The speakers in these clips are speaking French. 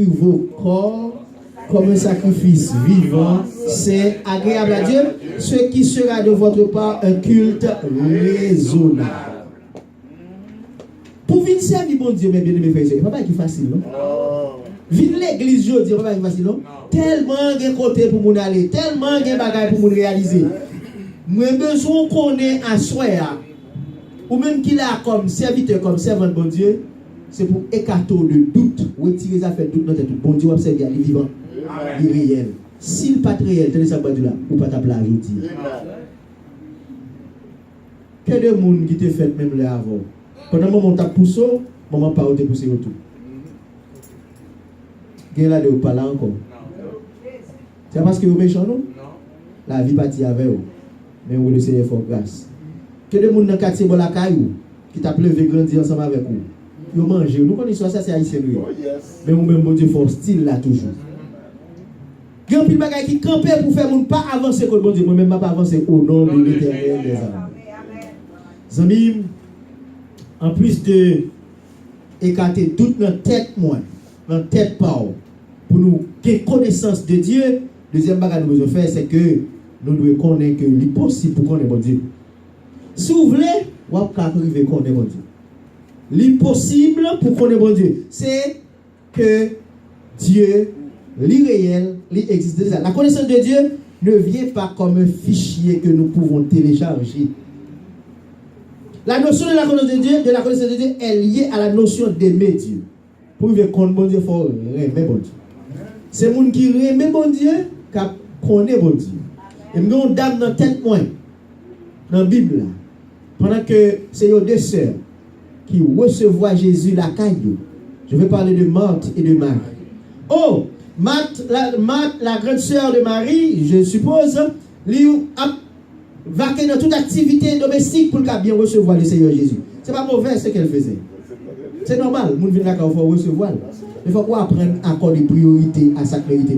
vos corps comme un sacrifice vivant, c'est agréable à Dieu, ce qui sera de votre part un culte raisonnable. Pour venir servir bon Dieu, mes bien-aimés frères et sœurs, pas qui facile, non? Venir l'église, je dis, pas qui facile, non? Tellement de côté pour mon aller, tellement de bagages pour mon réaliser. Moi, besoin qu'on ait à soi, ou même qu'il a comme serviteur, comme servant de bon Dieu, c'est pour écarter le doute, retirer les affaires de doute dans notre tête. Bon Dieu, observe, il est vivant, il est réel. S'il n'est pas réel, tenez ça là, ou pas ta place aujourd'hui. Que de monde qui te fait même là avant. Pendant le moment où tu as poussé, maman pas où tu poussé autour. Qu'est-ce là de vous parler encore? C'est parce que vous êtes méchant, non? La vie partie avec vous. Mais vous le Seigneur fort grâce. Que de monde dans le quartier de la caillou qui t'a plevé grandir ensemble avec vous. Vous mangez. Nous connaissons ça, c'est haïtien. Mais vous-même, bon Dieu, fort style là toujours. Il y a un pile bagage qui campe pour faire mon pas avancer comme bon Dieu. Moi-même, je pas avancer au nom de l'Éternel des âmes. Amis, en plus de écarter toute notre tête, moi, notre tête power, pour nous avoir connaissance de Dieu, deuxième bagage que nous devons faire, c'est que nous devons connaître que l'impossible pour connaître bon Dieu. Si vous voulez, vous pouvez arriver à connaître bon Dieu. L'impossible pour connaître bon Dieu, c'est que Dieu, l'irréel, existe déjà. La connaissance de Dieu ne vient pas comme un fichier que nous pouvons télécharger. La notion de la connaissance de Dieu, est liée à la notion d'aimer Dieu. Pour vivre contre bon Dieu, il faut aimer bon Dieu. C'est le monde qui aime bon Dieu qui connaît bon Dieu. Et nous avons une dame dans la tête moins, dans la Bible, pendant que c'est les deux sœurs qui recevoir Jésus la caillou. Je vais parler de Marthe et de Marie. Oh, Marthe, la grande sœur de Marie, je suppose, lui a vaqué dans toute activité domestique pour qu'elle bien recevoir le Seigneur Jésus. Ce n'est pas mauvais ce qu'elle faisait. C'est normal, le monde vient là quand il faut recevoir. Il faut apprendre à accorder priorité à sa priorité.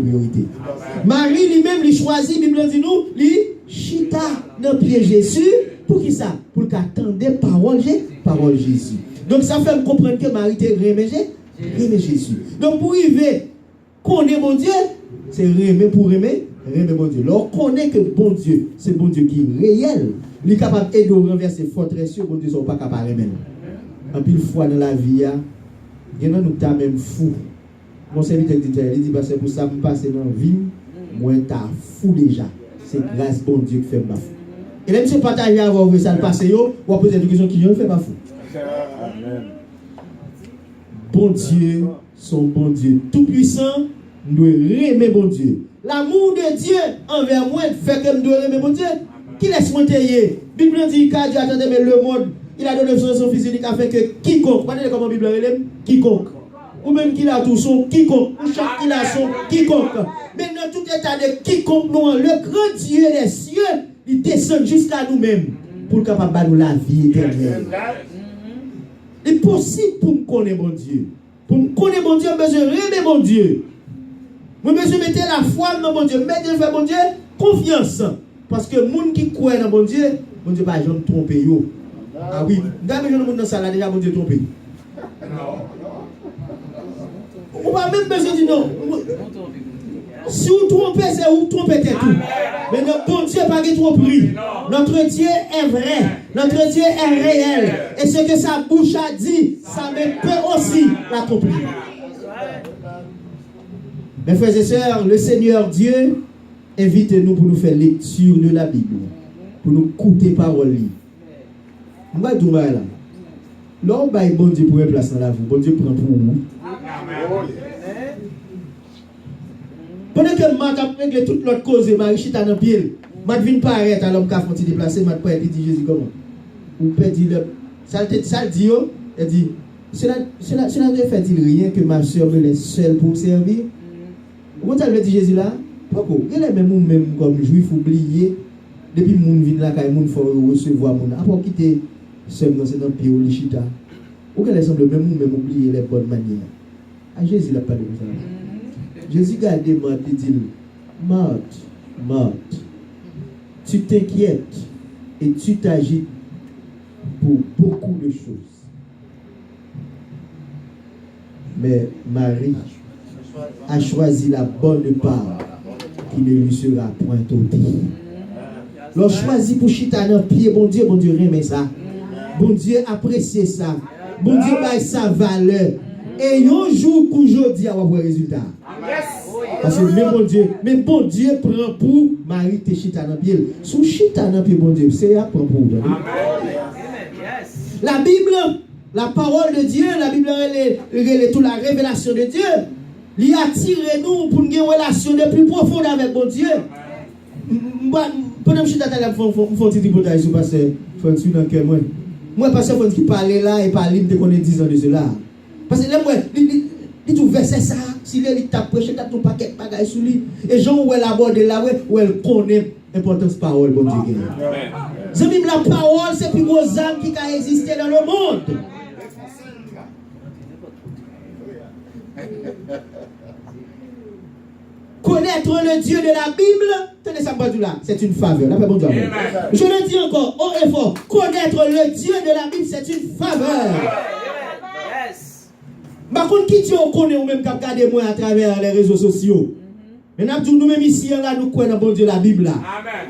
Marie lui-même, lui choisit, la Bible dit nous, lui chita dans le pied Jésus. Pour qui ça? Pour qu'elle attendait parole Jésus. Donc ça fait me comprendre que Marie était remet Jésus. Donc pour arriver, connaître mon Dieu, c'est remet pour remet mon Dieu. Alors connaît que bon Dieu, c'est bon Dieu qui est réel. Il est capable d'aider au renverser forteresse, bon Dieu, ils ne sont pas capables de remettre. En pile fois dans la vie, il y a nous ta même fou. Mon serviteur dit, il dit, parce que pour ça, me passer dans la vie, moi, t'as fou déjà. C'est grâce bon Dieu qui fait ma fou. Et même si vous partagez avec vous, ça le passe, vous posez des questions qui ne fait pas fou. Amen. Bon Dieu, son bon Dieu tout puissant, nous aimer bon Dieu. L'amour de Dieu envers moi fait que nous aimer bon Dieu. Qui laisse moi tailler? La Bible dit que Dieu attendait mais le monde. Il a donné son fils unique afin que quiconque, vous voyez comment la Bible est, quiconque, ou même qu'il a tout son quiconque, ou chaque qu'il a son quiconque. Mais dans tout état de quiconque, nous, le grand Dieu des cieux, il descend jusqu'à nous-mêmes pour capable de nous la vie éternelle. Il est possible pour me connaître mon Dieu. Pour me connaître mon Dieu, je besoin aimer mon Dieu. Je besoin mettre la foi dans mon Dieu. Mettre faire mon Dieu confiance. Parce que les gens qui croient dans mon Dieu ne va pas jamais tromper. Ah oui, dans les gens dans ça là déjà mon Dieu trompé. On va même besoin de dire non. Si vous trompez, c'est vous trompez tout. Mais notre bon Dieu pas de tromperie. Notre Dieu est vrai. Notre Dieu est réel. Et ce que sa bouche a dit, ça me peut aussi la tromperie. Mes frères et sœurs, le Seigneur Dieu invite nous pour nous faire lecture de la Bible. Pour nous écouter parole. Nous allons tout là. Là, on va bon Dieu pour une place dans la vie. Bon Dieu prend pour vous. Pendant que Marc a réglé toute l'autre cause, Marie chita dans le pied, Marc vient pas arrêter à l'homme qui a fait déplacer, Marc pas dit Jésus comment? Ou peut dire, ça dit, elle dit, cela ne fait-il rien que ma soeur me laisse seule pour servir? Vous avez dit Jésus là? Pourquoi? Il est même comme juif oublié, depuis que moun vient là, quand moun faut recevoir moun. Après quitter seul dans le pied ou le chita. Ou qu'elle semble même oublier les bonnes manières. Ah, Jésus n'a pas dit ça. Jésus garde Marthe et dit, Marthe, tu t'inquiètes et tu t'agites pour beaucoup de choses. Mais Marie a choisi la bonne part qui ne lui sera point ôtée. L'on choisit pour chita dans pied, bon Dieu remet ça. Bon Dieu apprécie ça. Bon Dieu baille sa valeur. Et un jour qu'aujourd'hui on va voir résultat. Parce que mais bon Dieu prend pour Marie te chita dans pied. Sous chita dans pied bon Dieu, c'est à prendre pour vous. La Bible, la parole de Dieu, la Bible est toute la révélation de Dieu. Il attire nous pour une relation de plus profonde avec bon Dieu. Pendant que je suis dans la fonction de bouteille sur pasteur François dans quel mois. Moi pasteur François qui parlait là et parlait de connaître 10 ans de cela. Parce que là moi il tout verset ça, s'il est t'a prêché t'as ton paquet bagaille sur lui et Jean où elle aborde là où elle connaît l'importance parole bon Dieu. Amen. La parole c'est plus gros âme qui a existé dans le monde. Connaître le Dieu de la Bible, tenez ça là, c'est une faveur. Bon Dieu. Je le dis encore haut et fort, connaître le Dieu de la Bible, c'est une faveur. Par contre, qui tu connaît ou même qui regarde moi à travers les réseaux sociaux. Mais nous-mêmes ici, là, nous connaissons bon Dieu de la Bible là.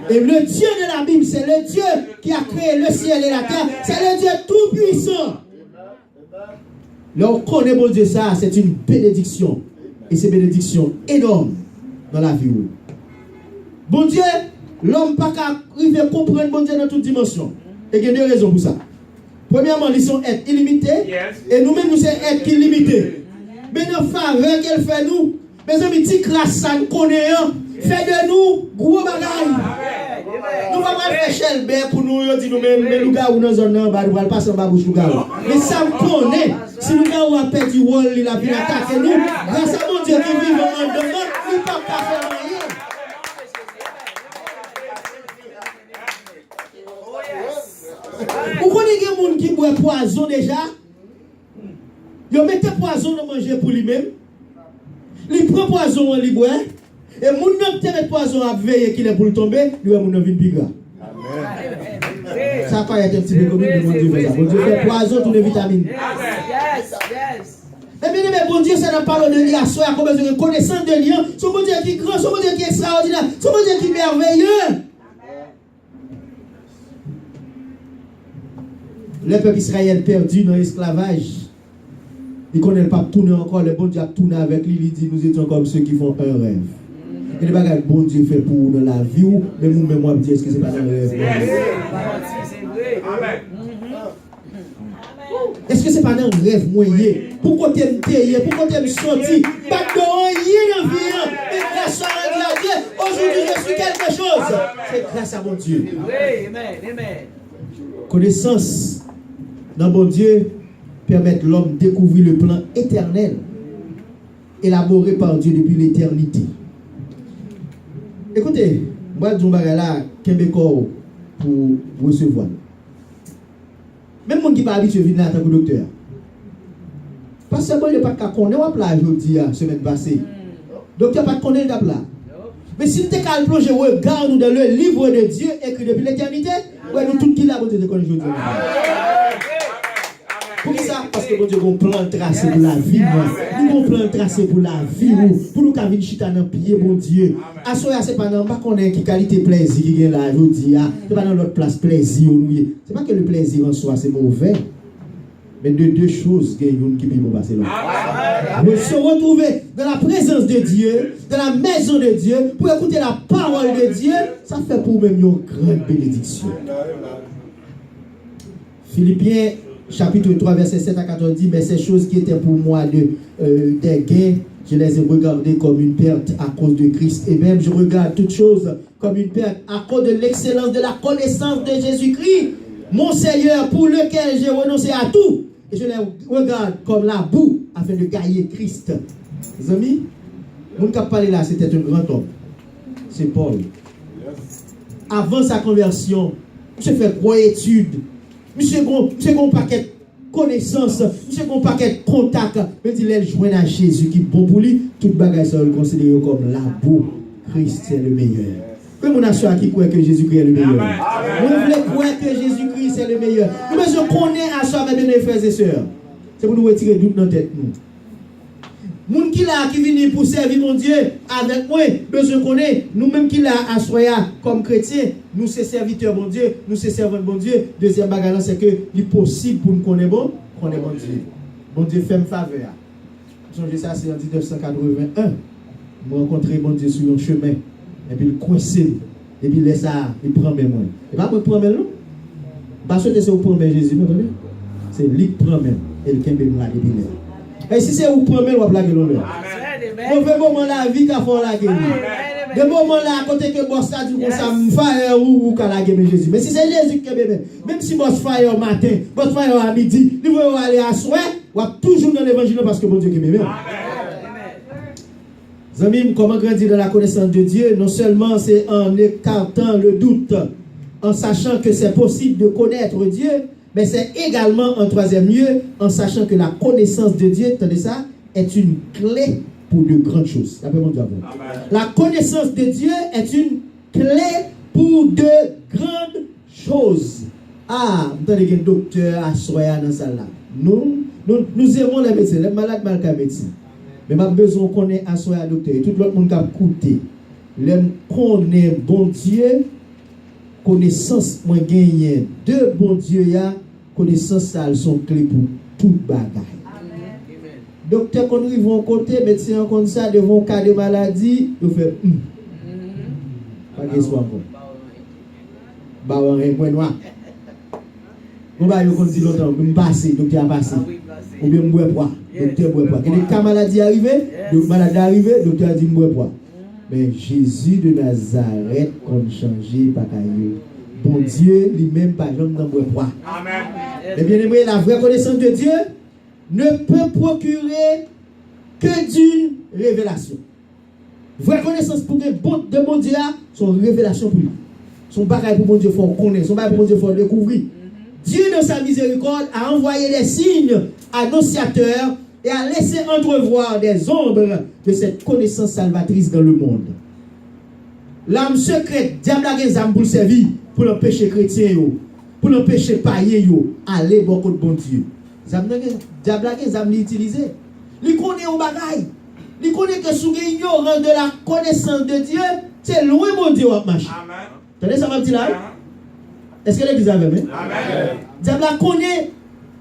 Et le Dieu de la Bible, c'est le Dieu qui a créé le ciel et la terre. C'est le Dieu tout-puissant. Là, on connaît bon Dieu ça, c'est une bénédiction. Et c'est une bénédiction énorme dans la vie. Bon Dieu, l'homme n'a pas arriver à comprendre bon Dieu dans toute dimension. Et il y a deux raisons pour ça. Premièrement, ils sont être illimités. Et nous-mêmes, nous sommes être illimités. Mais nos faveurs qu'elle fait nous, mes amis, petit classe, ça nous connaît, fait de nous gros bagaille. Nous ne allons pas faire Shelbert pour nous dire nous-mêmes, mais nous gars ou dans zone là, nous allons passer en bas bouche nous gars. Mais ça me connaît. Si nous gars ou a perdu wall, il a bien attaqué nous. Grâce à mon Dieu qui vit en dedans, il ne peut pas faire rien. Vous connaissez des gens qui boivent poison déjà? Ils mettent poison à manger pour lui-même. Il prend poison, il boit. Et les gens qui mettent poison à veiller qu'il est pour le tomber, lui a mon vie plus grave. Ça va être un petit peu comme mon Dieu fait ça. Mon Dieu fait poison toutes les vitamines. Mais bien, bon Dieu, ça n'a pas de lien à soi, à combien de connaissance de lien. Son bon Dieu qui est grand, son bon Dieu qui est extraordinaire, son bon Dieu qui est merveilleux. Le peuple Israël perdu dans l'esclavage. Il ne connaît pas tourner encore, le bon Dieu a tourné avec lui, il dit nous étions comme ceux qui font un rêve. Et le bagage bon Dieu fait pour nous dans la vie, mais nous-mêmes, moi, est-ce que ce n'est pas un rêve? Est-ce que ce n'est pas un rêve moyen? Pourquoi tu aimes payer? Pourquoi tu aimes sortir? Pas de rien dans la vie. Mais grâce à Dieu, aujourd'hui je suis quelque chose. C'est grâce à mon Dieu. Connaissance dans mon Dieu permet l'homme de découvrir le plan éternel élaboré par Dieu depuis l'éternité. Écoutez, moi je vais là Québécois pour recevoir. Même les gens qui ne sont pas habitués à venir en tant que docteur. Parce que bon, il n'y a pas de connaître là aujourd'hui, la semaine passée. Docteur pas de connaître là. Mais si nous avons plongé regard dans le livre de Dieu écrit depuis l'éternité, nous tous qui l'avons de connaître aujourd'hui. Pour ça, parce que bon Dieu a un plan tracé pour la vie. Nous avons un plan tracé pour la vie. Pour nous qui chita dans pied, bon Dieu. À ce moment, ce n'est pas dans qui qualité plaisir qui est là aujourd'hui. Ce n'est pas dans notre place plaisir. Ce n'est pas que le plaisir en soi c'est mauvais. Mais de deux choses qui peuvent passer là. Nous se retrouver dans la présence de Dieu, dans la maison de Dieu, pour écouter la parole de Dieu, ça fait pour nous-mêmes une grande bénédiction. Philippiens chapitre 3, verset 7 à 14 dit, mais ces choses qui étaient pour moi des gains, je les ai regardées comme une perte à cause de Christ. Et même je regarde toutes choses comme une perte à cause de l'excellence de la connaissance de Jésus-Christ, mon Seigneur, pour lequel j'ai renoncé à tout. Et je les regarde comme la boue afin de gagner Christ. Les amis, mon qui a parlé là, c'était un grand homme. C'est Paul. Avant sa conversion, il fait gros études. Monsieur gon paquet de connaissances, monsieur gon paquet de contacts. Mais il est joint à Jésus qui est bon pour lui. Toute bagaille ça le considère comme la boue. Christ c'est le meilleur. Que mon nation qui croit que Jésus-Christ est le meilleur. Nous voulons croire que Jésus-Christ est le meilleur. Nous besoin connaître à soi, mes frères et sœurs. C'est pour nous retirer doute dans la tête. Moun qui là qui vient pour servir mon Dieu avec moi, besoin connaît, nous-mêmes qui là à soya comme chrétiens, nous c'est serviteurs bon Dieu, nous c'est servants bon Dieu. Deuxième bagage c'est que il est possible pour nous connaître bon Dieu. Bon Dieu fait me faveur. Songez ça c'est en 1981. Je rencontré mon Dieu sur un chemin et puis il coincé et puis laisse ça, il prend mes mains. Et pas moi prendre non. Parce que c'est au premier Jésus, vous comprenez? C'est lui qui prend même et le kembe me la depuis là. Et si c'est au premier, on va plaquer l'honneur. On fait moment la vie qu'a fait la guerre. De moment là, à côté que boss a dit qu'on ça me fire ou qu'à la guerre Jésus. Mais si c'est Jésus qui est même si boss fire au matin, boss fire à midi, il va aller à soir, on va toujours dans l'évangile parce que bon Dieu qui est même. Amis, comment grandir dans la connaissance de Dieu? Non seulement c'est en écartant le doute, en sachant que c'est possible de connaître Dieu, mais c'est également en troisième lieu, en sachant que la connaissance de Dieu, attendez ça, est une clé pour de grandes choses. La connaissance de Dieu est une clé pour de grandes choses. Ah, vous avez un docteur à soya dans ça là. Nous aimons les médecins, les malades mal qu'à médecin. Mais ma besoin qu'on ait à soya docteur et tout le monde qui a écouté. L'aime qu'on est bon Dieu, connaissance moi gagné de bon Dieu ya, connaissance ça sont clés pour toute bagaille. Docteur qu'on arrive en côté, médecin comme ça devant cas de maladie, il fait pas de soin bon. Ba on point noir. On va yo kon dit longtemps, me passer, docteur a passé. Ou bien me boire, docteur boire poids. Quand la maladie arrivé, donc maladie arrivé, docteur a dit me boire poids. Mais Jésus de Nazareth qu'on changé par caillou. Bon Dieu lui-même pas jamais dans boire poids. Amen. Et bien aimé, la vraie connaissance de Dieu ne peut procurer que d'une révélation. Vraie connaissance pour de bon Dieu, son révélation pour lui. Son bagage pour bon Dieu, il faut connaître. Son bagage pour bon Dieu, il faut découvrir. Dieu, dans sa miséricorde, a envoyé des signes annonciateurs et a laissé entrevoir des ombres de cette connaissance salvatrice dans le monde. L'âme secrète, diable a des âmes pour le servir, pour l'empêcher chrétien, pour l'empêcher païen, aller beaucoup de bon Dieu. Diable a des âmes l'utiliser. Il connaît au bagaille. Il connaît que sous l'ignorance de la connaissance de Dieu, c'est loin mon Dieu à marcher. Attendez, ça va dire là? Est-ce que l'église a même? Amen. Diable connaît,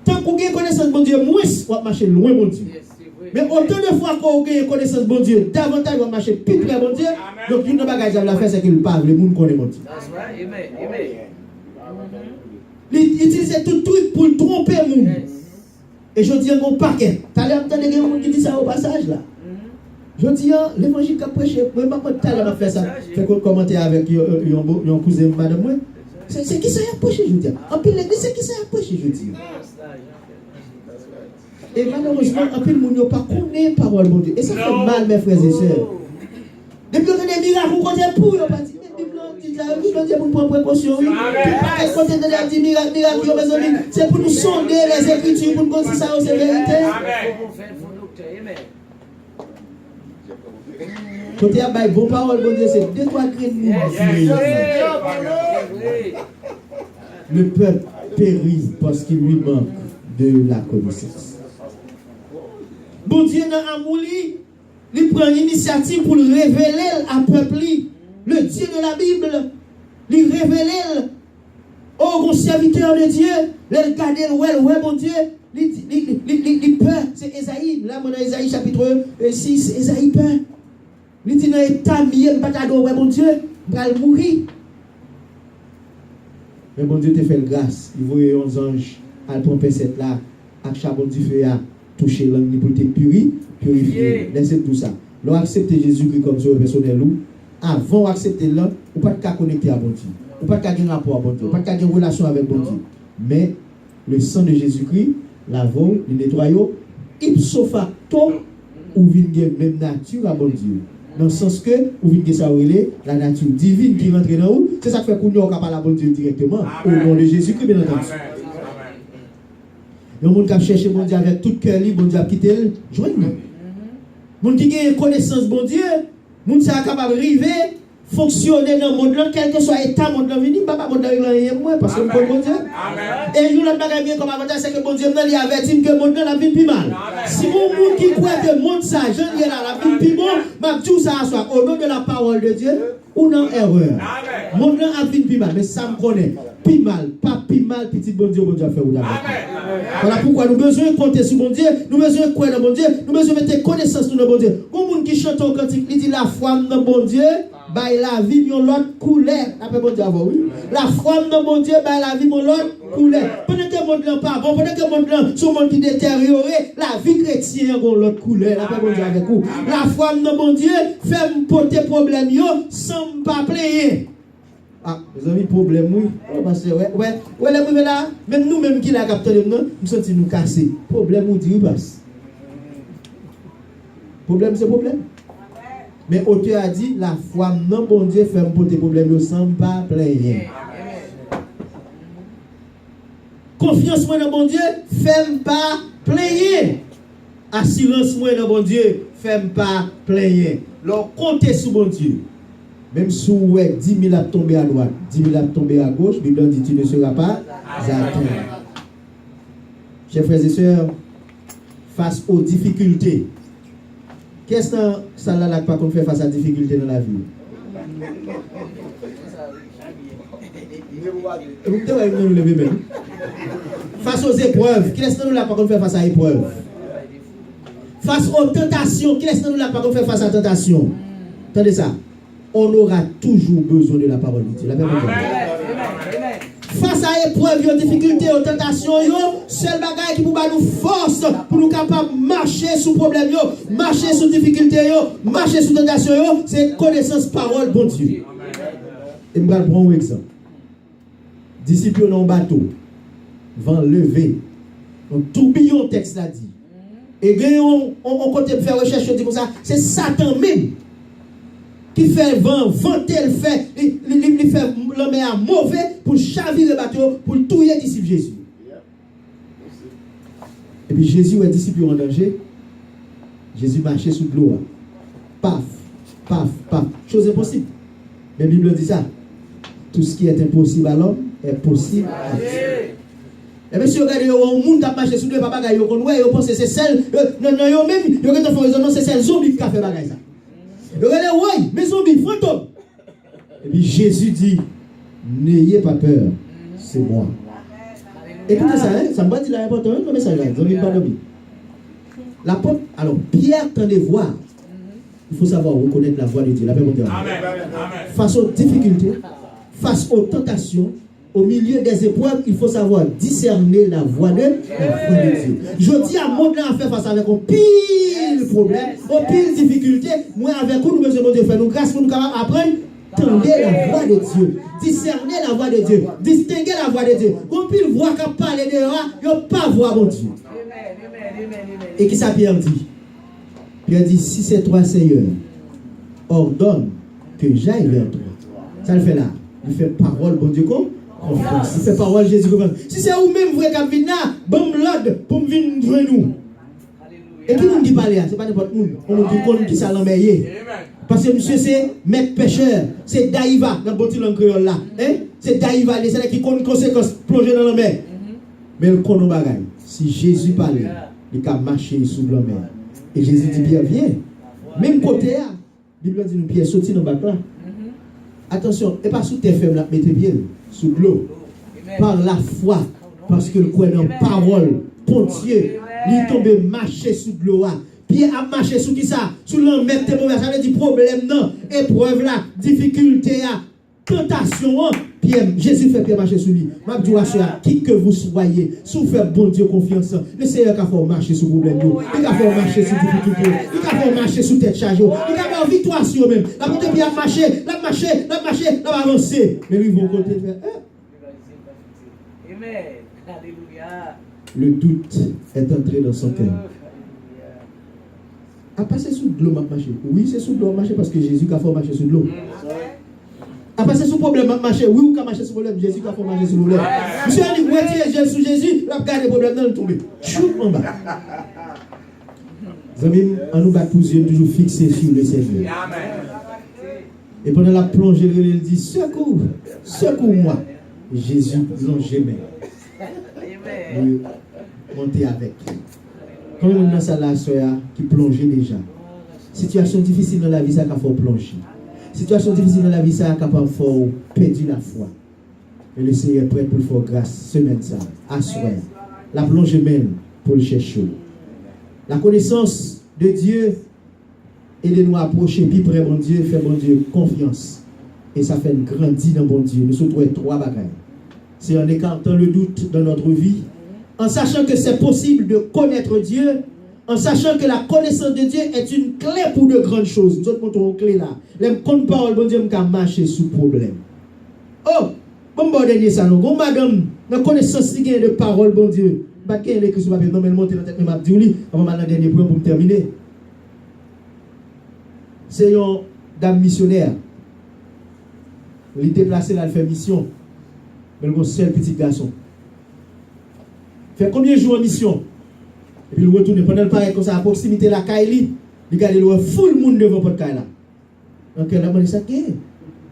tant qu'on a connaissance de bon Dieu, moins on va marcher loin mon Dieu. Mais autant de fois qu'on a connaissance de bon Dieu, davantage on va marcher plus près bon Dieu. Donc une bagage diable a fait, c'est qu'il parle, le monde connaît bon Dieu. Il utilise tout truc pour tromper le monde. Et je dis un paquet. Tu as l'air de monde qui dit ça au passage là. Je dis, l'évangile qu'a prêché, moi, je ne sais pas faire ça. Je vais commenter avec un cousin, madame. Moi. C'est qui ça a prêché, je dis. En plus, l'église, c'est qui ça a prêché, je dis. Et malheureusement, en plus, le monde n'a pas connu la parole de Dieu. Et ça fait mal, mes frères et sœurs. Depuis qu'on a des miracles, on compte pour, on va dire, la Bible dit pour prendre précaution. C'est pour nous sonder les Écritures, pour nous dire ça, c'est vérité. Quand il y a une bonne parole, bon Dieu, c'est 2-3 graines. Le peuple périt parce qu'il lui manque de la connaissance. Bon Dieu, dans l'amour, il prend l'initiative pour le révéler à peuple. Le Dieu de la Bible, il révèle au bon serviteur de Dieu, il regarde le ouais, bon Dieu, il peur. C'est Esaïe, là, dans Esaïe chapitre 6, Esaïe peur. Il dit dans l'état mieux, pas t'adorer, bon Dieu, il va mourir. Mais bon Dieu te fait grâce. Il voyait 11 anges à prendre cette là, à charbon du feu à toucher l'angle pour te purifier. Laissez tout ça. L'on accepte Jésus-Christ comme sauveur personnel. Avant d'accepter l'homme, on ne peut pas connecter à bon Dieu. On ne peut pas avoir un rapport à bon Dieu. On ne peut pas avoir une relation avec bon Dieu. Mais le sang de Jésus-Christ, lavons, le nettoyons, ipso facto, ou vient même nature à bon Dieu. Dans le sens que, ou vient ça la nature divine qui rentre dans nous, c'est ça qui fait qu'on ne peut pas parler à bon Dieu directement. Au nom de Jésus-Christ, bien entendu. Le monde qui a cherché bon Dieu avec tout cœur libre, bon Dieu a quitté le joignent. Le monde qui a une connaissance bon Dieu, le monde qui est capable d'arriver, fonctionner dans le monde, quel que soit l'état monde là, vini, papa monde là rien moi parce que bon Dieu. Et nous l'autre bagage bien comme avantage c'est que bon Dieu il avertit que monde là la vie plus mal. Si vous monde qui croit que monde ça, Jean là la vie plus bon, m'a tout ça soit au nom de la parole de Dieu ou non erreur. Monde là a vie plus mal mais ça me connaît. Plus mal, pas plus mal petit bon Dieu fait ou d'accord. Voilà pourquoi nous besoin compter sur bon Dieu, nous besoin croire dans bon Dieu, nous besoin mettre connaissance dans bon Dieu. Comme monde qui chante au cantique, il dit la foi dans bon Dieu. By la vie, mon l'autre couleur. Après, bon Dieu, oui. La foi de mon Dieu, by la vie, mon l'autre couleur. Pendant que mon Dieu pas bon, pendant que mon Dieu, son monde qui détérioré, la vie chrétienne, mon l'autre couleur. Après, bon Dieu, avec vous. La foi de mon Dieu, fait me porter problème, sans me pas player. Ah, vous avez problème, oui. Parce que, ouais, là, même nous-mêmes qui l'a capté, nous sentons nous casser. Problème, vous dit, passe. Problème, c'est problème. Mais auteur a dit, la foi, non, bon Dieu, fait me porter problème, sans pas plaindre. Confiance moi dans bon Dieu, fait me pas plaindre. Assurance moi dans bon Dieu, fait me pas plaindre. Alors, comptez sur bon Dieu. Même si vous avez 10 000 à tomber à droite, 10 000 à tomber à gauche, la Bible dit, tu ne seras pas atteint. Chers frères et sœurs, face aux difficultés, qu'est-ce que ça n'a pas qu'on fait face à la difficulté dans la vie? Face aux épreuves, qu'est-ce que nous n'a pas qu'on fait face à l'épreuve? Face aux tentations, qu'est-ce que nous n'a pas qu'on fait face à la tentation? Attendez ça. On aura toujours besoin de la parole de Dieu. Face à l'épreuve, aux difficultés, aux tentations, seul bagage qui peut nous force pour nous capables de marcher sous problème, marcher sous difficulté, marcher sous tentation, c'est connaissance parole bon Dieu. Et je vais prendre un exemple. Disciples dans le bateau, vent levé, un tourbillon texte l'a dit. Et on compte faire recherche, dit comme ça, c'est Satan même qui fait vent, vanter le fait, il fait l'homme à mauvais pour chavirer le bateau, pour tuer les disciples Jésus. Et puis Jésus est disciple en danger. Jésus marchait sous l'eau. Paf, paf, paf. Chose impossible. Mais la Bible dit ça. Tout ce qui est impossible à l'homme est possible à Dieu. Et bien si vous regardez, un monde qui marche sous l'eau, papa, vous pensez que c'est celle, non, même, vous regardez, c'est celle zombie qui a fait bagage ça. Regardez, oui, mes zombies, fantômes. Et puis Jésus dit, n'ayez pas peur, c'est moi. Écoutez ça, ça me va dire la importance, le message là, zombie pas dormi. La porte, alors Pierre tendait voir. Il faut savoir reconnaître la voix de Dieu, la paix de Dieu. Face aux difficultés, face aux tentations, au milieu des épreuves, il faut savoir discerner la voix de Dieu. Je dis à mon à faire face avec un pile problème, un pile difficulté. Moi, avec vous, nous besoin de faire nous grâce pour nous apprendre. Tendez la voix de Dieu. Discerner la voix de Dieu. Distinguer la voix de Dieu. Qu'on puisse voir qu'à parler de là, il n'y a pas voir mon Dieu. Et qui ça Pierre dit? Pierre dit, si c'est toi, Seigneur, ordonne que j'aille vers toi. Ça le fait là. Il fait parole, bon Dieu, comme confiance. Il fait parole, Jésus, comme si c'est vous-même, vous êtes venu là, bon l'ordre pour venir joindre nous. Et qui nous dit parler, ce n'est pas n'importe où. On nous dit qui ça l'emmène. Parce que monsieur, c'est maître pêcheur. C'est Daïva, dans le bon langue créole là. C'est Daïva, c'est là qui connaît les conséquences plongées dans la mer. Mais le connaît bagaille. Si Jésus parlait, il a marché sous la mer. Et Jésus dit, Pierre, viens. Même côté là, la Bible dit, Pierre, sorti dans le bac là. Attention, et pas sous tes femmes là, mettez bien, sous l'eau. Par la foi, parce que le coin en parole, pour Dieu, il tombe marcher sous l'eau. Pierre a marché sous qui ça? Sous l'emmètre de mauvais. Ça veut dire problème, non. Épreuve là, difficulté là, tentation. Pierre, Jésus fait Pierre marcher sous lui. Ma dis à qui que vous soyez, sous faire bon Dieu confiance. Le Seigneur qui a fait marcher sous problème. Il a fait marcher sous difficulté. Il a fait marcher sous tête chargée. Il a fait victoire sur eux-mêmes. La porte Pierre a marché, l'a avancé. Mais lui, ils vont compter faire. Amen. Alléluia. Le doute est entré dans son cœur. A passer sous de l'eau, marcher. Oui, c'est sous de l'eau, marcher parce que Jésus a fait marcher sous de l'eau. A passer sous problème, marcher. Oui, ou a marcher sous problème, Jésus a fait marcher sous problème. Monsieur a dit, retirez sous Jésus, il a gardé le problème dans le tomber. Chou en bas. Amis, on nous bat toujours fixé sur le Seigneur. Et pendant la plongée, il dit, secours, secours-moi. Jésus plongeait même. Il montait avec. Comme on a ça là, qui plongeait déjà. Situation difficile dans la vie, ça qu'il faut plonger. Situation difficile dans la vie, ça qu'il faut perdre la foi. Et le Seigneur est prêt pour faire grâce, semaine ça, à soir. La plongée même pour le chercher. La connaissance de Dieu et de nous approcher plus près de bon Dieu, faire bon Dieu confiance. Et ça fait grandir dans bon Dieu. Nous sommes trois bagages. C'est en écartant le doute dans notre vie, en sachant que c'est possible de connaître Dieu, en sachant que la connaissance de Dieu est une clé pour de grandes choses. Nous autres montons une clé là. Les comptes parole, bon Dieu, nous marcher sous problème. Oh, bon dernier ça, non. Madame, la connaissance de parole, bon Dieu. Pas qu'il y ait écrit sur papier, non, mais monter dans la tête, mais je dis, on va maintenant dernier point pour me terminer. C'est une dame missionnaire. Il est déplacé là, il fait mission. Mais le seul petit garçon. Fait combien de jours en mission? Et puis il retourne pendant le pareil comme ça à proximité de la Kaili. Il regarde le full monde devant votre Kaila. Donc elle a demandé ça qu'est.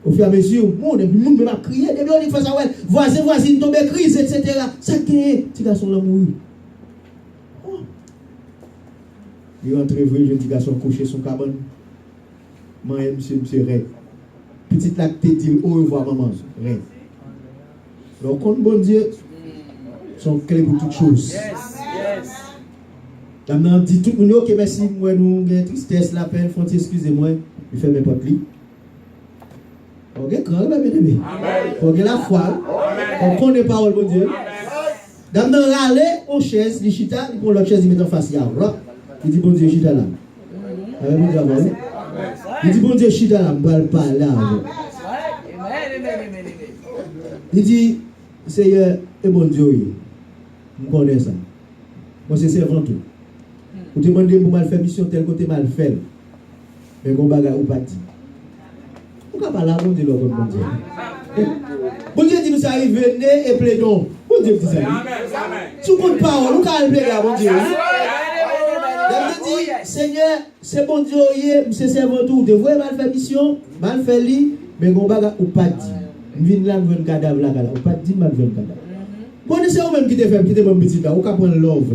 Au fur et à mesure, le monde m'a crié, depuis on dit que ça ouais, voisine tombe crise, etc. Ça qu'est, petit garçon là mourir. Oh. Il rentre vrai, le petit garçon couché son cabane. Moi monsieur rêve. Petite là te dit au revoir maman, rêve. Donc compte bon Dieu sont clés pour toutes choses. Maintenant dit tout le monde OK merci moi nous gain tristesse la peine font excusez-moi, il fait mes potes li. OK grand bien aimé. Amen. OK la foi. On connaît parole bon Dieu. Maintenant aller aux chaises, les chita, il prend l'autre chaise il met en face il dit bon Dieu chita là. Avec bon Dieu avant. Il dit bon Dieu chita là, me parler là. Il dit Seigneur et bon Dieu. Je connais ça. Moi, c'est servant tout. Vous demandez pour mal faire mission tel côté mal fait. Mais bon bagage ou pas dit. Vous ne pouvez pas là, bon Dieu, bon Dieu. Bon Dieu dit nous ça arrive, venez et plaidons. Bon Dieu dit ça. Sous votre parole, vous pouvez plaider à bon Dieu. Dieu dit, Seigneur, c'est bon Dieu, c'est servant tout. Vous devez mal faire mission, mal faire lit, mais bon bagage ou pas dit. Je viens là, je viens cadavre là, ou pas dit, mal viens cadavre. Bon, c'est vous-même qui te fait, qui te mon petit là, ou qu'à prendre l'offre.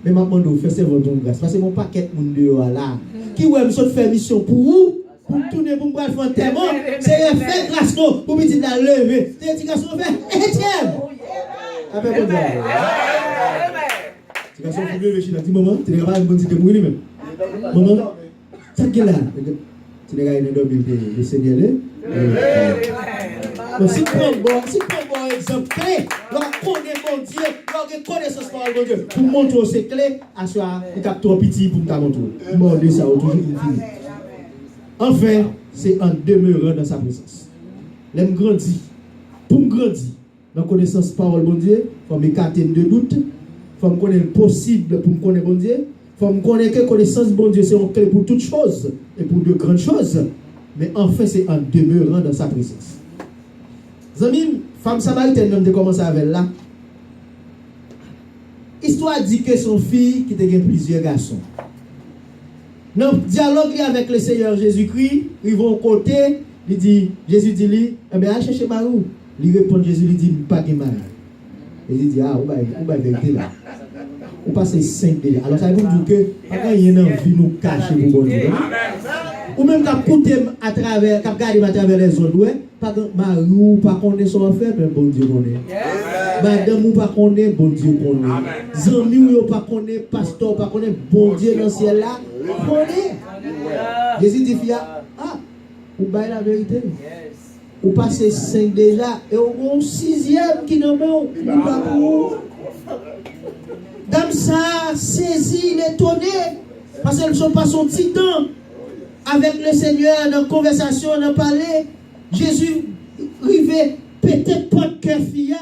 Mais maintenant, vous faites votre grâce. Parce que mon paquet de monde là, qui ouais, me faire mission pour vous, pour tourner pour me faire un témoin, c'est faire grâce pour petit là lever. C'est petit garçon fait Étienne. Avec bon Dieu. Petit garçon pour lever, je dis maman, tu n'es pas un bon petit mourir même. Maman, ça qui est là. Tu n'es pas un homme de Seigneur là. Donc, si prend bon exemple clé, l'on connaît mon Dieu, l'on connaît ce parole de Dieu. Pour montrer ces clés, à soi, il est trop petit pour me montrer. Bon, de ça, toujours infini. Enfin, c'est en demeurant dans sa présence. L'aime grandit. Pour me grandir, dans la connaissance parole de Dieu, il faut me écarter de doute, il faut me connaître le possible pour me connaître bon Dieu, il faut me connaître que la connaissance de bon Dieu, c'est une clé pour toutes choses et pour de grandes choses. Mais enfin, c'est en demeurant dans sa présence. Zami, femme samaritaine même de commencer avec là. Histoire dit que son fille qui a plusieurs garçons. Dans le dialogue avec le Seigneur Jésus-Christ, ils vont côté, il dit, Jésus dit lui, eh bien, allez chercher Marou. Il répond, Jésus lui dit, pas de mari. Et il dit, ah, ou va vérité là. Ou passe 5 déjà. Alors ça veut dire que, quand il y a une vie nous cacher pour bon Dieu. Ou même quand coûter à travers, quand garder à travers les autres, ouais, pas Marou, pas connaître son affaire, mais bon Dieu connaît. Madame ou pas connaît, bon Dieu connaît. Zami ou pas connaît, pasteur pas connaît, bon Dieu dans le ciel là, connaît. Jésus dit, ah, ou baille la vérité. Ou passez 5 déjà, et au 6e qui n'en met, ou pas pour. Dame ça, saisi, étonné, parce qu'elles ne sont pas son petit temps. Avec le Seigneur, dans la conversation, dans le palais, Jésus arrivait, peut-être pas de cœur fia.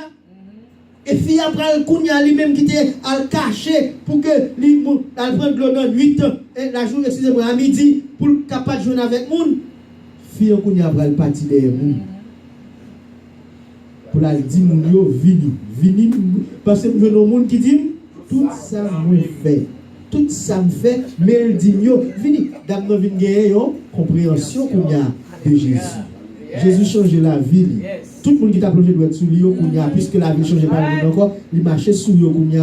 Et fia prend le kounya lui-même qui était à le cacher pour que lui prenne de l'eau dans 8 ans. Et la journée, excusez-moi, à midi, pour le capable de jouer avec moun. Fia kounya prend le parti derrière moun. Pour la dire moun yo, vini. Parce que nous avons un monde qui dit, tout ça me fait. Tout ça me fait, mais il dit, yo, vini. Dame nous vini gagner, compréhension qu'on y a. de Jésus. Jésus change la ville. Tout le monde qui t'a plongé doit être sous lui, puisque la ville change pas le monde encore, il marche sous lui, il dit,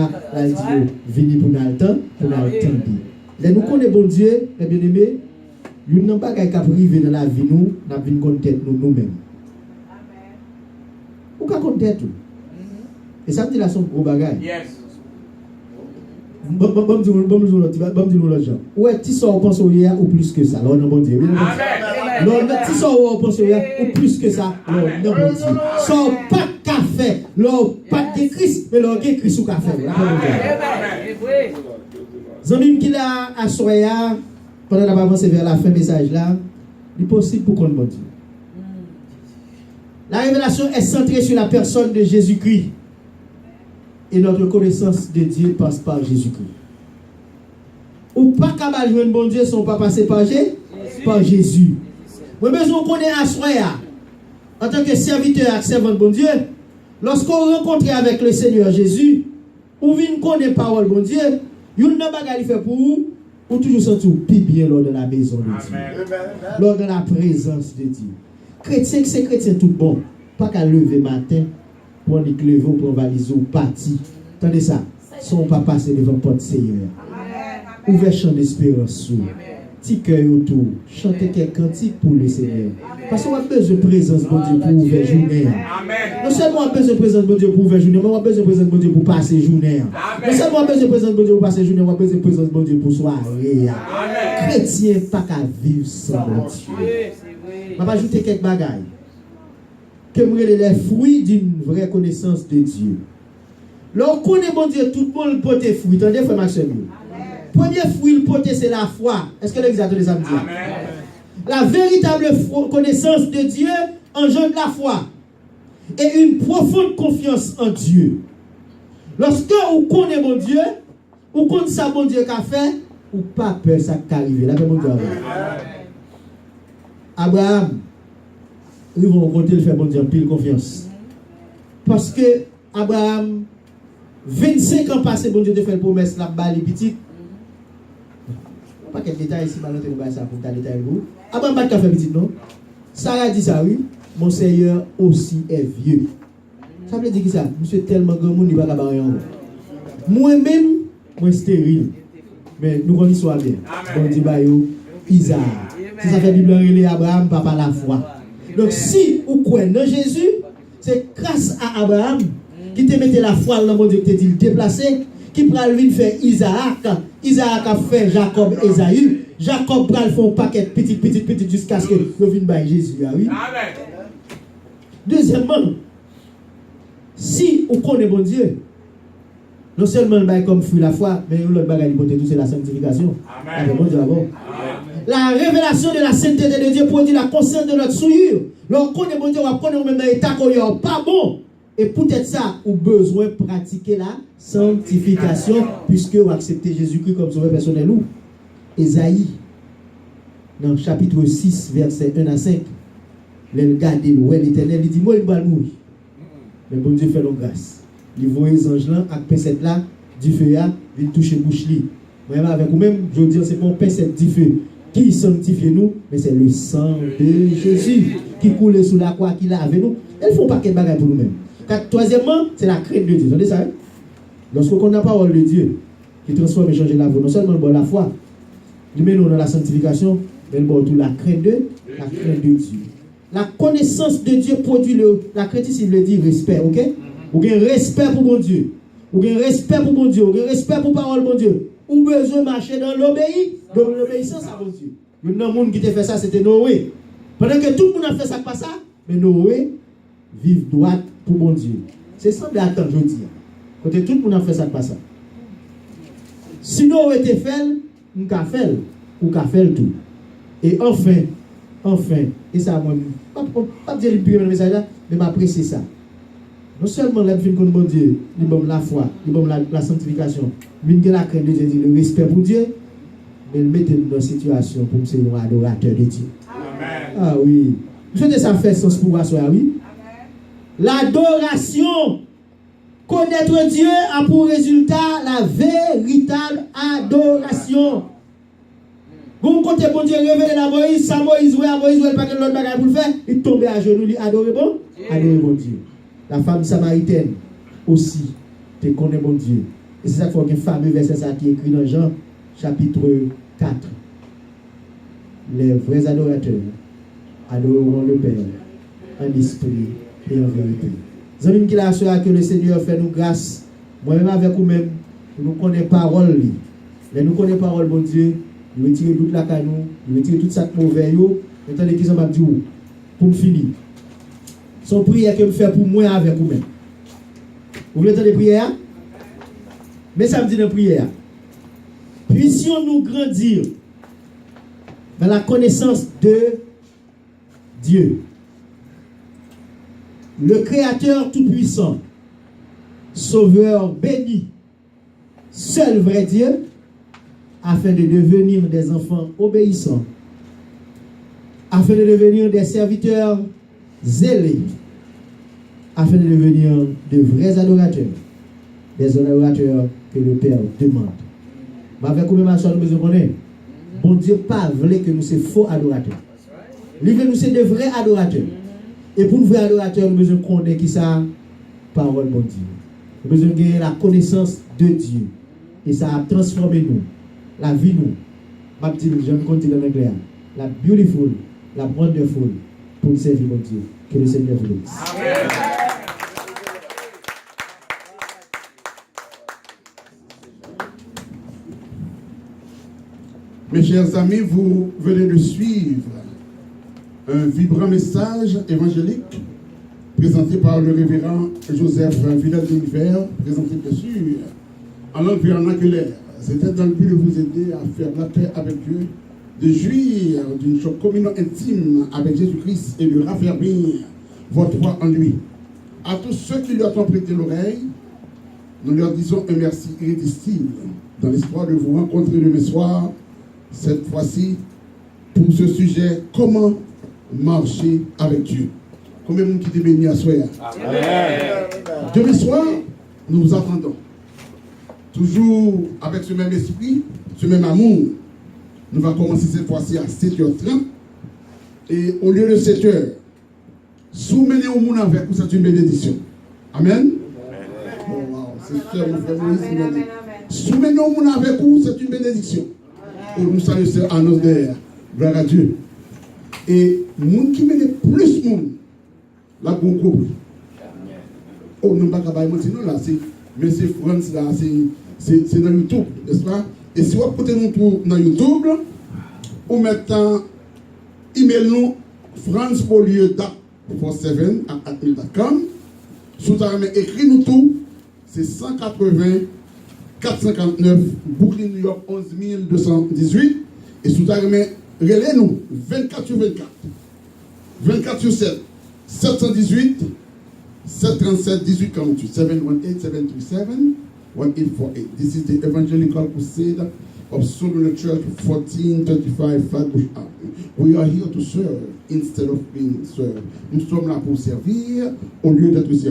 venez pour nous le temps, pour nous le temps. Là, nous connaissons bon Dieu, mes bien-aimés, nous n'avons pas qu'à priver dans la vie, nous avons une contente nous-mêmes. Ou qu'à contente tout. Et ça me dit là, son gros bagage. Bon l'autre genre. Ouais, tu sors penser au hier ou plus que ça. Alors, non, bon Dieu. Tu sors au penser au hier ou plus que ça. Alors, non, bon Dieu. Sors pas de café. Là, pas de Christ, mais là, Christ ou café. Zambim qui l'a à soya, pendant qu'on avance vers la fin message là, il est possible pour qu'on bon Dieu. La révélation est centrée sur la personne de Jésus-Christ. Et notre connaissance de Dieu passe par Jésus-Christ. Ou pas qu'à jouer un bon Dieu si on ne pas passer par Jésus. Moi, besoin qu'on ait à soya, en tant que serviteur et servant de bon Dieu, lorsqu'on rencontre avec le Seigneur Jésus, ou vient connaître parole bon Dieu, il n'y a pas de fait pour vous, ou toujours sentir plus bien lors de la maison de Dieu. Lors de la présence de Dieu. Chrétien, c'est chrétien tout bon. Pas qu'à lever matin, pour les lever, pour valiser ou partir. Attendez ça. Son papa passer devant le porte Seigneur. Ouvert champ d'espérance. Petit cœur autour. Chantez quelques cantiques pour le Seigneur. Parce qu'on a besoin de présence de Dieu pour ouvrir journée. Non seulement on a besoin de présence de Dieu pour ouvrir journée, mais on a besoin de présence de Dieu pour passer journée. Non seulement on a besoin de présence de Dieu pour passer journée, on a besoin de présence de Dieu pour soirée. Chrétien, pas qu'à vivre sans Dieu. Je vais ajouter quelques bagailles. Que me les fruits d'une vraie connaissance de Dieu. Lorsqu'on connaît mon Dieu, tout le monde peut être fruit. Attendez, frère Maxime. Premier fruit, le poté, c'est la foi. Est-ce que l'exemple de ça me dit? La véritable connaissance de Dieu engendre la foi et une profonde confiance en Dieu. Lorsque vous connaissez mon Dieu, vous connaissez ça, mon Dieu qu'a fait, ou pas peur ça qui arrive. Là, mon Dieu. Abraham, ils vont compter le faire bon Dieu, pile confiance. Parce que Abraham, 25 ans passé, bon Dieu te fait une promesse, la balle est petite. Pas quel détail ici, maintenant, tu vas ça pour ta détail. Abraham n'a pas fait petit, non? Sarah dit ça, oui. Mon Seigneur aussi est vieux. Ça veut dire que ça, monsieur tellement grand monde, il va pas rien. Moi-même, moi stérile. Mais nous connaissons soit bien. Bon Dieu, Isaac. Si ça fait Bible relé Abraham, papa la foi. Donc si vous croyez dans Jésus, c'est grâce à Abraham qui te mettait la foi dans mon Dieu qui te dit déplacer, qui pral venir faire Isaac. Isaac a fait Jacob et Esaü. Jacob pral faire un paquet petit jusqu'à ce que vous vienne par Jésus. Oui. Amen. Deuxièmement, si vous connaissez bon Dieu, non seulement le comme fruit la foi, mais l'autre bagage tout c'est la sanctification. Amen. Bon Dieu, bon. La révélation de la sainteté de Dieu produit la conscience de notre souillure. Lorsqu'on connaît bon Dieu, on connaît même dans l'état qu'on n'est pas bon. Et peut-être ça, on a besoin de pratiquer la sanctification, puisque vous acceptez Jésus-Christ comme sauveur personnel. Ou Ésaïe, dans le chapitre 6, verset 1 à 5, regardez l'Éternel, il dit, moi, il va mourir. Mais bon Dieu fait nos grâce. Il voit les anges là, avec pincette là, du feu là, il touche bouche li. Moi, avec vous-même, je veux dire, c'est mon pincette du feu qui sanctifie nous, mais c'est le sang de Jésus qui coule sous la croix, qui lave nous. Elles font pas quel bagage pour nous-mêmes. Troisièmement, c'est la crainte de Dieu. Vous savez ça? Hein? Lorsqu'on a la parole de Dieu qui transforme et change la vie, non seulement le bon la foi, il met nous dans la sanctification, mais le bon tout la crainte de Dieu. La connaissance de Dieu produit la crainte ici veut dire respect, ok? Ou bien respect pour mon Dieu. Ou bien respect pour mon Dieu. Ou bien respect pour parole mon Dieu. Ou besoin de marcher dans l'obéissance à mon Dieu. Il y a un monde qui t'a fait ça, c'était Noé. Pendant que tout le monde a fait ça, pas ça, mais Noé vive droite pour mon Dieu. C'est ça de attendre, je dis. Quand tout le monde a fait ça, pas ça. Si Noé était fait, on a fait, ou a fait tout. Et enfin, et ça, moi, pas dire le pire message là, mais m'apprécier ça. Non seulement la vie contre mon Dieu, il donne la foi, il donne la sanctification, mais il la crainte de Dieu, le respect pour Dieu, mais il met dans une situation pour ser un adorateur de Dieu. Amen. Ah oui. Je fais ça faire sens pour soi, oui. L'adoration, connaître Dieu a pour résultat la véritable adoration. Gon côté bon Dieu révélé la Moïse, ça Moïse ouais pas que l'autre bagage pour le faire, il tombe à genoux, il adore bon Dieu. La femme samaritaine aussi te connaît bon Dieu. Et c'est ça qu'il faut que fameux verset ça qui est écrit dans Jean chapitre 4. Les vrais adorateurs adoreront le Père en esprit et en vérité. Vous avez dit que le Seigneur fait nous grâce. Moi-même avec vous-même, nous connaissons parole. Nous connaissons parole, bon Dieu. Nous retirons toute la canou, nous retirons toute cette mauvaise. Maintenant, qu'ils ont dit pour me finir. Son prière que me fait pour moi avec vous-même. Vous voulez entendre les prières? Mais ça me dit dans prière. Puissions-nous grandir dans la connaissance de Dieu, le Créateur tout-puissant, Sauveur béni, seul vrai Dieu, afin de devenir des enfants obéissants, afin de devenir des serviteurs zélés, afin de devenir de vrais adorateurs, des adorateurs que le Père demande. Mais avec combien de nous besoin connaître? Bon Dieu pas voulu que nous soyons faux adorateurs. Il veut nous sommes de vrais adorateurs. Et pour nous vrais adorateurs, nous besoin connaître qui ça parole bon Dieu. Nous besoin gagner la connaissance de Dieu. Et ça a transformé nous, la vie nous. Ma petite, je me continue dans l'anglais. La beautiful, la wonderful pour nous servir bon Dieu. Que le Seigneur vous bénisse. Amen. Mes chers amis, vous venez de suivre un vibrant message évangélique présenté par le révérend Joseph Villal-d'Univers, présenté bien sûr en langue vernaculaire. C'était dans le but de vous aider à faire la paix avec Dieu, de jouir d'une communion intime avec Jésus-Christ et de raffermir votre foi en lui. À tous ceux qui leur ont prêté l'oreille, nous leur disons un merci irrésistible dans l'espoir de vous rencontrer demain soir. Cette fois-ci, pour ce sujet, comment marcher avec Dieu. Combien de monde qui est béni à soi? Demain soir, nous vous attendons. Toujours avec ce même esprit, ce même amour. Nous allons commencer cette fois-ci à 7h30. Et au lieu de 7h, soumettez au monde avec vous, c'est une bénédiction. Amen. Oh, wow. C'est ça, mon frère Moïse. Soumettez au monde avec vous, c'est une bénédiction. Nous saluons cette annonce derrière. Gloire à Dieu. Et monde qui met plus de monde, la bon couple. Oh, non, pas qu'à sinon là, c'est M. France, là, c'est dans YouTube, n'est-ce pas? Et si vous portez nous tout dans YouTube, vous mettez email nous francepolieu.47@hotmail.com. Sous ta main, écrit nous tout, c'est 180 459 Brooklyn, New York 11218. Et sous ta main, relais-nous 24/24, 24/7, 718 737 1848, 718-737-1848. This is the Evangelical Crusade of Southern Church, 1435 Flatbush Avenue. We are here to serve instead of being served. Nous sommes là pour servir au lieu d'être servis.